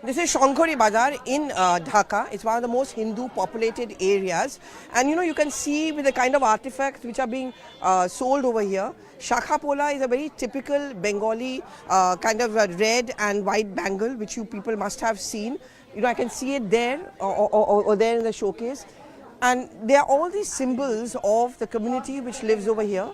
This is Shankari Bazar in Dhaka. It's one of the most Hindu populated areas. And you can see with the kind of artifacts which are being sold over here. Shakha Pola is a very typical Bengali kind of red and white bangle which you people must have seen. I can see it there or there in the showcase. And they are all these symbols of the community which lives over here.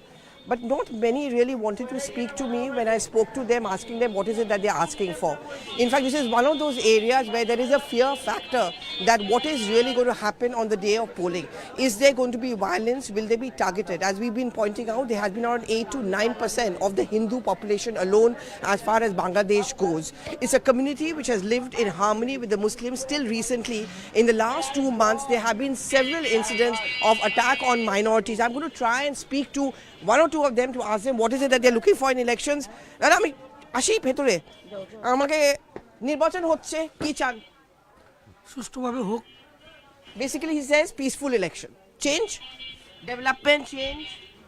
But not many really wanted to speak to me when I spoke to them, asking them what is it that they are asking for. In fact, this is one of those areas where there is a fear factor that what is really going to happen on the day of polling. Is there going to be violence? Will they be targeted? As we've been pointing out, there has been around 8 to 9% of the Hindu population alone as far as Bangladesh goes. It's a community which has lived in harmony with the Muslims till recently. In the last 2 months, there have been several incidents of attack on minorities. I'm going to try and speak to one or two of them to ask them what is it that they're looking for in elections. And আমি আসি ভেতরে আমাকে নির্বাচন হচ্ছে কি চান সুষ্ঠুভাবে হোক basically he says peaceful election change development change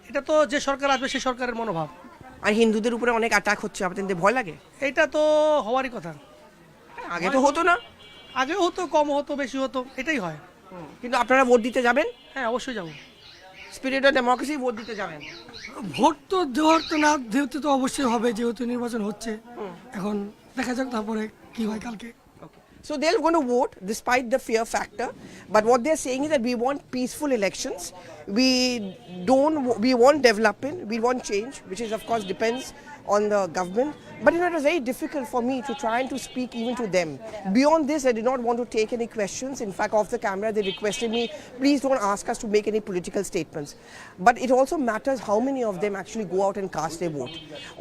এটা তো যে সরকার আসবে সেই সরকারের মনোভাব আর হিন্দুদের উপরে অনেক অ্যাটাক হচ্ছে আপনাদের ভয় লাগে এটা তো হওয়ারই কথা আগে তো হতো না আগে হতো কম হতো বেশি হতো এটাই হয় কিন্তু আপনারা ভোট দিতে যাবেন হ্যাঁ অবশ্যই যাব স্পিরিট অফ ডেমোক্রেসি ভোট দিতে যাবেন ভোট তো দেওয়ার তো না দিতে তো অবশ্যই হবে যেহেতু নির্বাচন হচ্ছে এখন দেখা যাক তারপরে কি হয় কালকে So they're going to vote despite the fear factor. But what they're saying is that we want peaceful elections. We want development. We want change, which is of course depends on the government. But it was very difficult for me to try and to speak even to them. Beyond this, I did not want to take any questions. In fact, off the camera, they requested me, please don't ask us to make any political statements. But it also matters how many of them actually go out and cast their vote.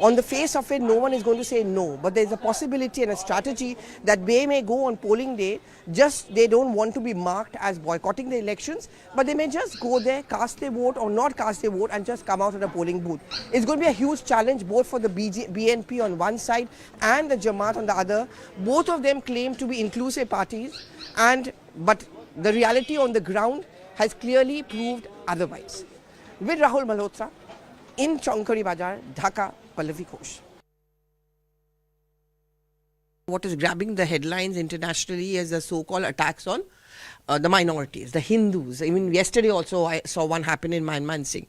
On the face of it, no one is going to say no. But there's a possibility and a strategy that they may go on polling day, just they don't want to be marked as boycotting the elections, but they may just go there, cast their vote or not cast their vote and just come out at a polling booth. It's going to be a huge challenge both for the BNP on one side and the Jamaat on the other. Both of them claim to be inclusive parties, but the reality on the ground has clearly proved otherwise. With Rahul Malhotra in Shankari Bazar, Dhaka, Pallavi Ghosh. What is grabbing the headlines internationally is the so-called attacks on the minorities, the Hindus. Even yesterday also I saw one happen in Myanmar.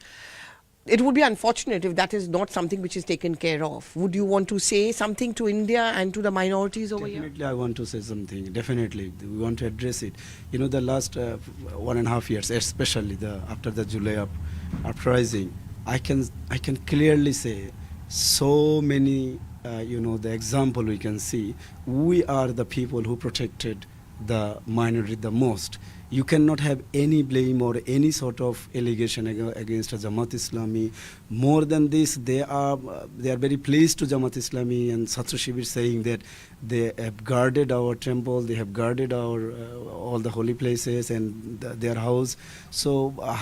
It would be unfortunate if that is not something which is taken care of. Would you want to say something to India and to the minorities over here? Definitely I want to say something. Definitely. We want to address it. The last 1.5 years, especially after the July uprising, I can clearly say so many the example we can see, we are the people who protected the minority the most. You cannot have any blame or any sort of allegation against Jamaat-e-Islami. More than this, they are very pleased to Jamaat-e-Islami and Satru Shibir saying that they have guarded our temple, they have guarded our all the holy places and their house. So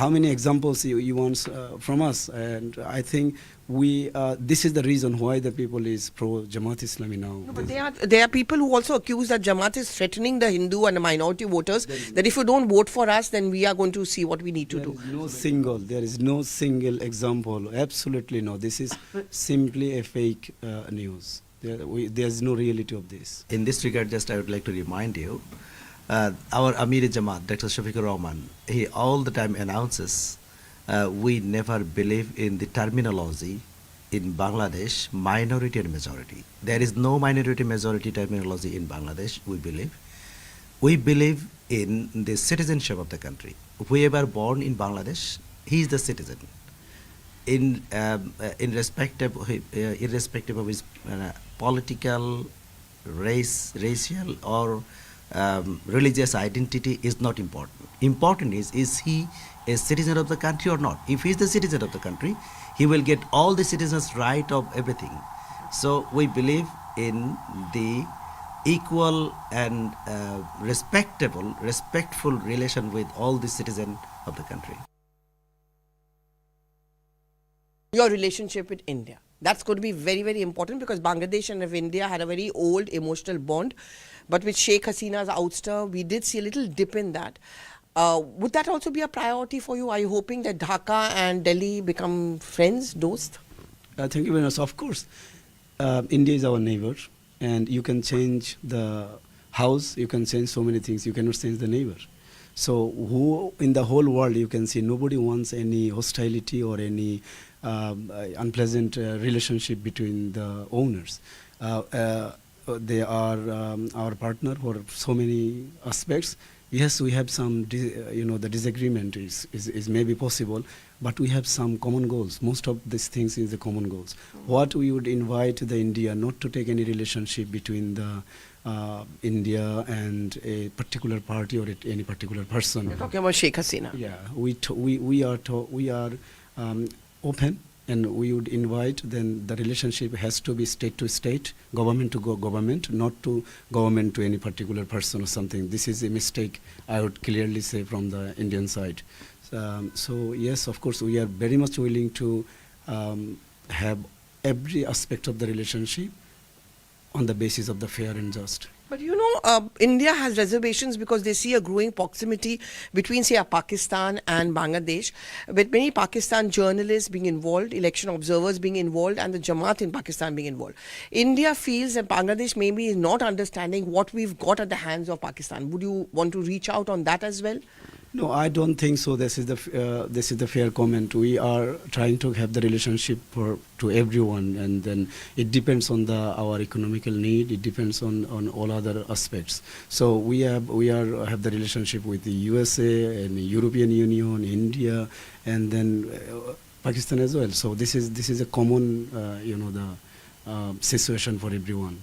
how many examples you want from us? And I think this is the reason why the people is pro Jamaat-e-Islami now. No, but there are people who also accuse that Jamaat is threatening the Hindu and the minority voters, that if you don't vote for us, then we are going to see what we need to do. There is no single example. Absolutely no. This is simply a fake news. There is no reality of this. In this regard, just I would like to remind you, our Amir Jamaat, Dr. Shafiqur Rahman, he all the time announces, we never believe in the terminology in Bangladesh, minority and majority. There is no minority majority terminology in Bangladesh, we believe. We believe in the citizenship of the country. Whoever born in Bangladesh, he is the citizen. Irrespective of his political, racial or religious identity is not important. Important is he a citizen of the country or not? If he is the citizen of the country, he will get all the citizens' right of everything. So we believe in the equal and respectful relation with all the citizens of the country. Your relationship with India. That's going to be very, very important because Bangladesh and India had a very old emotional bond. But with Sheikh Hasina's ouster, we did see a little dip in that. Would that also be a priority for you? Are you hoping that Dhaka and Delhi become friends, dost? Thank you very much. Of course, India is our neighbor, and you can change the house, you can change so many things. You cannot change the neighbor. So who in the whole world you can see nobody wants any hostility or any unpleasant relationship between the owners. They are our partner for so many aspects. Yes, we have some, the disagreement is maybe possible, but we have some common goals. Most of these things is the common goals. What we would invite the India not to take any relationship between the India and a particular party or any particular person. You're talking about Sheikh Hasina. Yeah, we are open, and we would invite. Then the relationship has to be state to state, government to government, not to government to any particular person or something. This is a mistake, I would clearly say, from the Indian side. So yes, of course, we are very much willing to have every aspect of the relationship on the basis of the fair and just. But India has reservations because they see a growing proximity between, say, Pakistan and Bangladesh, with many Pakistan journalists being involved, election observers being involved, and the Jamaat in Pakistan being involved. India feels that Bangladesh maybe is not understanding what we've got at the hands of Pakistan. Would you want to reach out on that as well? No, I don't think so. This is the fair comment. We are trying to have the relationship to everyone, and then it depends on our economical need. It depends on all other aspects. So we have the relationship with the USA and the European Union, India, and then Pakistan as well. So this is a common situation for everyone.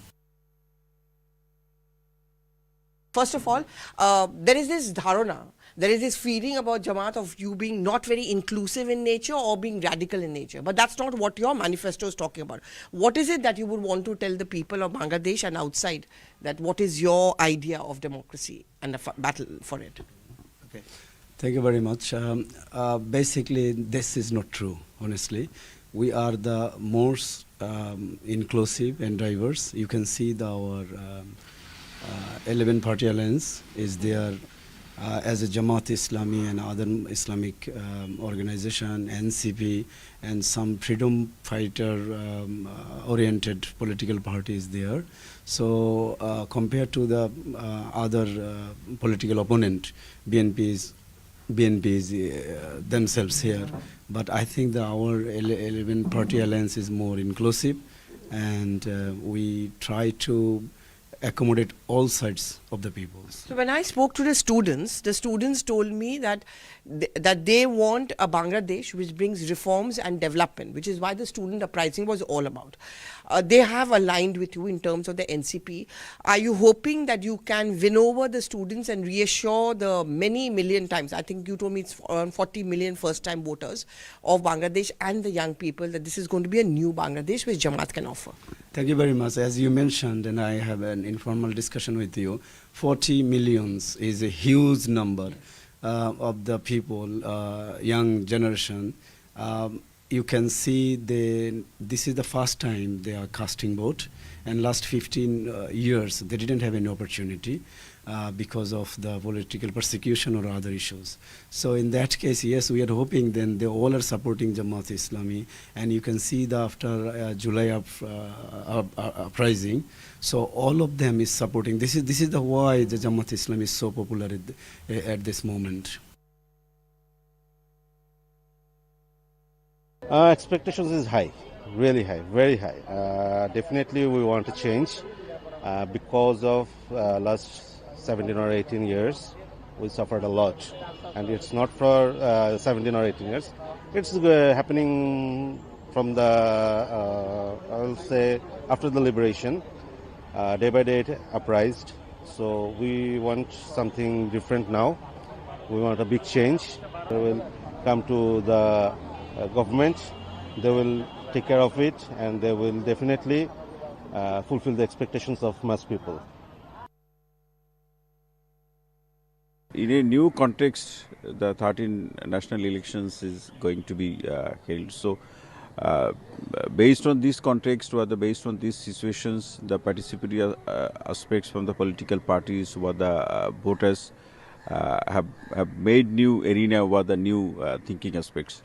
First of all, there is this dharana. There is this feeling about Jamaat of you being not very inclusive in nature or being radical in nature. But that's not what your manifesto is talking about. What is it that you would want to tell the people of Bangladesh and outside, that what is your idea of democracy and the battle for it? Okay. Thank you very much. Basically, this is not true, honestly. We are the most inclusive and diverse. You can see our 11-party alliance is there. As a Jamaat-e-Islami and other Islamic organization, NCP, and some freedom fighter oriented political parties there. So compared to the other political opponent, BNP is themselves here. But I think that our 11-party alliance is more inclusive, and we try to accommodate all sides of the people. So when I spoke to the students told me that they want a Bangladesh which brings reforms and development, which is why the student uprising was all about. They have aligned with you in terms of the NCP. Are you hoping that you can win over the students and reassure the many million times, I think you told me it's around 40 million first-time voters of Bangladesh and the young people, that this is going to be a new Bangladesh which Jamaat can offer? Thank you very much. As you mentioned, and I have an informal discussion with you, 40 millions is a huge number of the people, young generation. You can see this is the first time they are casting vote, and last 15 years they didn't have any opportunity because of the political persecution or other issues. So in that case, yes, we are hoping then they all are supporting Jamaat-e-Islami, and you can see after July uprising, so all of them is supporting. This is the why the Jamaat-e-Islami is so popular at this moment. Expectations is high, really high, very high. Definitely we want to change because of last 17 or 18 years we suffered a lot, and it's not for 17 or 18 years. It's happening from the I'll say after the liberation, day by day it uprised. So we want something different now. We want a big change. They will come to the government, they will take care of it, and they will definitely fulfill the expectations of mass people. In a new context, the 13 national elections is going to be held. So, based on this context, or based on these situations, the participatory aspects from the political parties, what the voters have made new arena, what the new thinking aspects.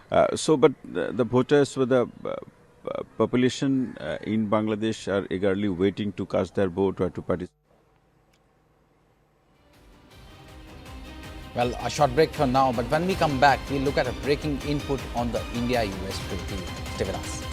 But the voters, with the population in Bangladesh are eagerly waiting to cast their vote or to participate. Well, a short break for now, but when we come back, we'll look at a breaking input on the India-US trade deal. Stay with us.